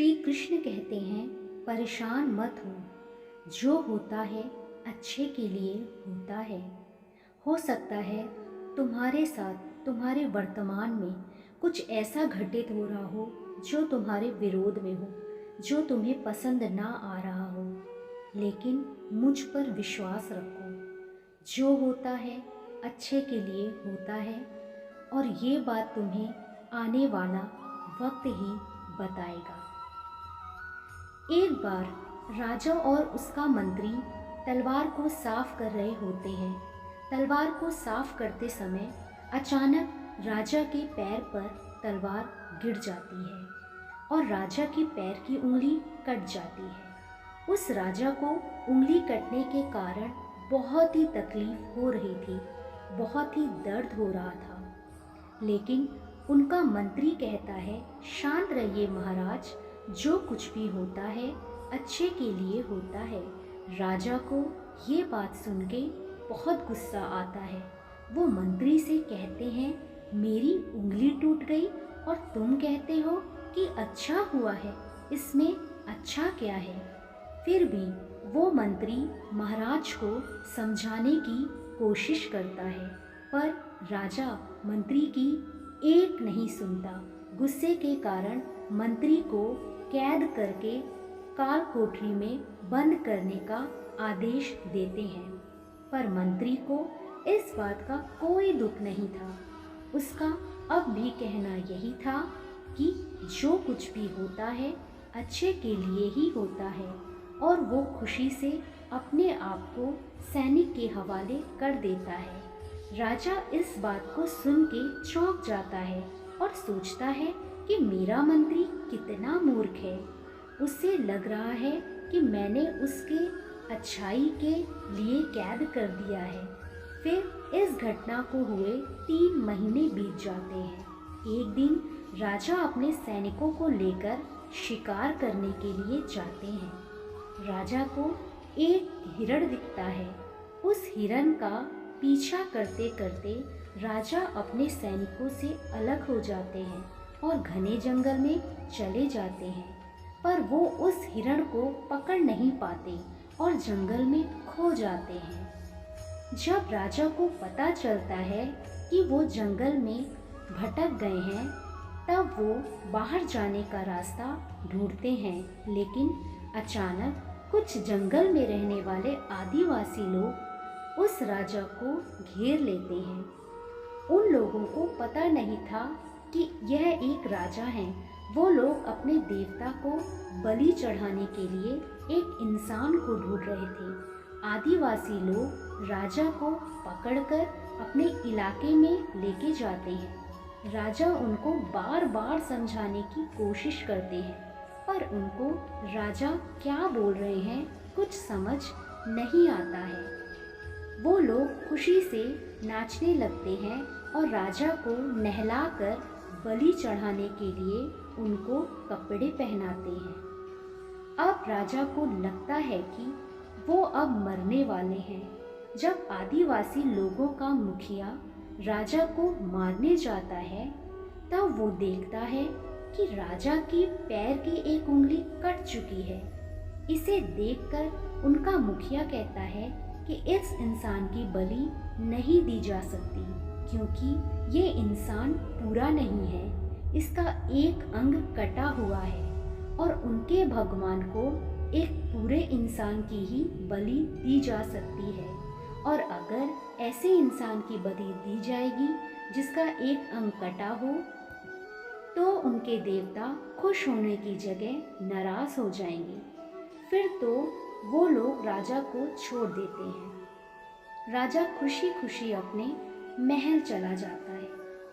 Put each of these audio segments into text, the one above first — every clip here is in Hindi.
श्री कृष्ण कहते हैं, परेशान मत हो। जो होता है अच्छे के लिए होता है। हो सकता है तुम्हारे साथ तुम्हारे वर्तमान में कुछ ऐसा घटित हो रहा हो जो तुम्हारे विरोध में हो, जो तुम्हें पसंद ना आ रहा हो, लेकिन मुझ पर विश्वास रखो। जो होता है अच्छे के लिए होता है, और ये बात तुम्हें आने वाला वक्त ही बताएगा। एक बार राजा और उसका मंत्री तलवार को साफ कर रहे होते हैं। तलवार को साफ करते समय अचानक राजा के पैर पर तलवार गिर जाती है और राजा के पैर की उंगली कट जाती है। उस राजा को उंगली कटने के कारण बहुत ही तकलीफ हो रही थी, बहुत ही दर्द हो रहा था। लेकिन उनका मंत्री कहता है, शांत रहिए महाराज, जो कुछ भी होता है अच्छे के लिए होता है। राजा को ये बात सुन के बहुत गुस्सा आता है। वो मंत्री से कहते हैं, मेरी उंगली टूट गई और तुम कहते हो कि अच्छा हुआ है, इसमें अच्छा क्या है। फिर भी वो मंत्री महाराज को समझाने की कोशिश करता है, पर राजा मंत्री की एक नहीं सुनता। गुस्से के कारण मंत्री को कैद करके काल कोठरी में बंद करने का आदेश देते हैं। पर मंत्री को इस बात का कोई दुख नहीं था। उसका अब भी कहना यही था कि जो कुछ भी होता है अच्छे के लिए ही होता है, और वो खुशी से अपने आप को सैनिक के हवाले कर देता है। राजा इस बात को सुन के चौंक जाता है और सोचता है कि मेरा मंत्री कितना मूर्ख है। उसे लग रहा है कि मैंने उसके अच्छाई के लिए कैद कर दिया है। फिर इस घटना को हुए 3 महीने बीत जाते हैं। एक दिन राजा अपने सैनिकों को लेकर शिकार करने के लिए जाते हैं। राजा को एक हिरण दिखता है। उस हिरण का पीछा करते करते राजा अपने सैनिकों से अलग हो जाते हैं और घने जंगल में चले जाते हैं। पर वो उस हिरण को पकड़ नहीं पाते और जंगल में खो जाते हैं। जब राजा को पता चलता है कि वो जंगल में भटक गए हैं, तब वो बाहर जाने का रास्ता ढूंढते हैं। लेकिन अचानक कुछ जंगल में रहने वाले आदिवासी लोग उस राजा को घेर लेते हैं। उन लोगों को पता नहीं था कि यह एक राजा है। वो लोग अपने देवता को बलि चढ़ाने के लिए एक इंसान को ढूंढ रहे थे। आदिवासी लोग राजा को पकड़कर अपने इलाके में लेके जाते हैं। राजा उनको बार बार समझाने की कोशिश करते हैं, पर उनको राजा क्या बोल रहे हैं कुछ समझ नहीं आता है। वो लोग खुशी से नाचने लगते हैं और राजा को नहलाकर बलि चढ़ाने के लिए उनको कपड़े पहनाते हैं। अब राजा को लगता है कि वो अब मरने वाले हैं। जब आदिवासी लोगों का मुखिया राजा को मारने जाता है, तब वो देखता है कि राजा की पैर की एक उंगली कट चुकी है। इसे देखकर उनका मुखिया कहता है कि इस इंसान की बलि नहीं दी जा सकती, क्योंकि ये इंसान पूरा नहीं है, इसका एक अंग कटा हुआ है और उनके भगवान को एक पूरे इंसान की ही बलि दी जा सकती है। और अगर ऐसे इंसान की बलि दी जाएगी जिसका एक अंग कटा हो, तो उनके देवता खुश होने की जगह नाराज हो जाएंगे। फिर तो वो लोग राजा को छोड़ देते हैं। राजा खुशी खुशी अपने महल चला जाता है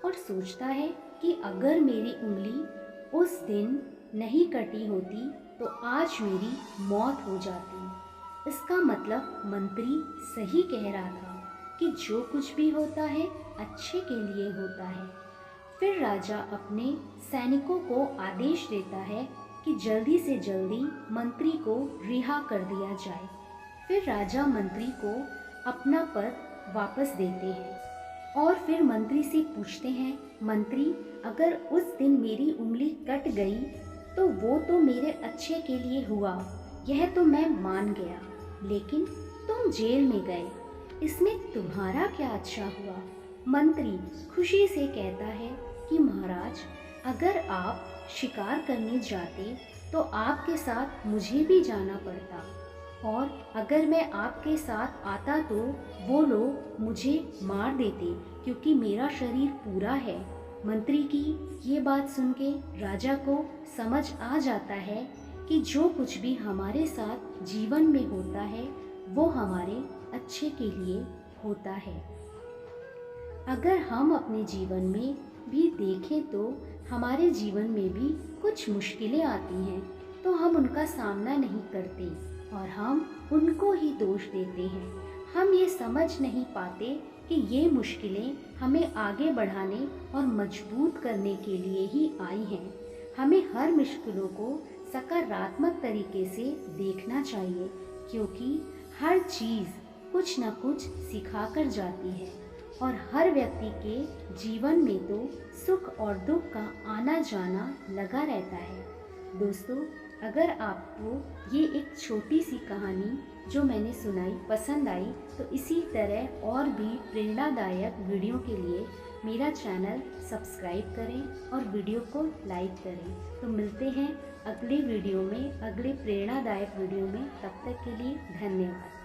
और सोचता है कि अगर मेरी उंगली उस दिन नहीं कटी होती तो आज मेरी मौत हो जाती। इसका मतलब मंत्री सही कह रहा था कि जो कुछ भी होता है अच्छे के लिए होता है। फिर राजा अपने सैनिकों को आदेश देता है कि जल्दी से जल्दी मंत्री को रिहा कर दिया जाए। फिर राजा मंत्री को अपना पद वापस देते हैं और फिर मंत्री से पूछते हैं, मंत्री, अगर उस दिन मेरी उंगली कट गई तो वो तो मेरे अच्छे के लिए हुआ, यह तो मैं मान गया, लेकिन तुम जेल में गए, इसमें तुम्हारा क्या अच्छा हुआ? मंत्री खुशी से कहता है कि महाराज, अगर आप शिकार करने जाते तो आपके साथ मुझे भी जाना पड़ता, और अगर मैं आपके साथ आता तो वो लोग मुझे मार देते, क्योंकि मेरा शरीर पूरा है। मंत्री की ये बात सुन के राजा को समझ आ जाता है कि जो कुछ भी हमारे साथ जीवन में होता है वो हमारे अच्छे के लिए होता है। अगर हम अपने जीवन में भी देखें तो हमारे जीवन में भी कुछ मुश्किलें आती हैं, तो हम उनका सामना नहीं करते और हम उनको ही दोष देते हैं। हम ये समझ नहीं पाते कि ये मुश्किलें हमें आगे बढ़ाने और मजबूत करने के लिए ही आई हैं। हमें हर मुश्किलों को सकारात्मक तरीके से देखना चाहिए, क्योंकि हर चीज़ कुछ न कुछ सिखा कर जाती है और हर व्यक्ति के जीवन में तो सुख और दुख का आना जाना लगा रहता है। दोस्तों, अगर आपको ये एक छोटी सी कहानी जो मैंने सुनाई पसंद आई, तो इसी तरह और भी प्रेरणादायक वीडियो के लिए मेरा चैनल सब्सक्राइब करें और वीडियो को लाइक करें। तो मिलते हैं अगले वीडियो में, अगले प्रेरणादायक वीडियो में। तब तक के लिए धन्यवाद।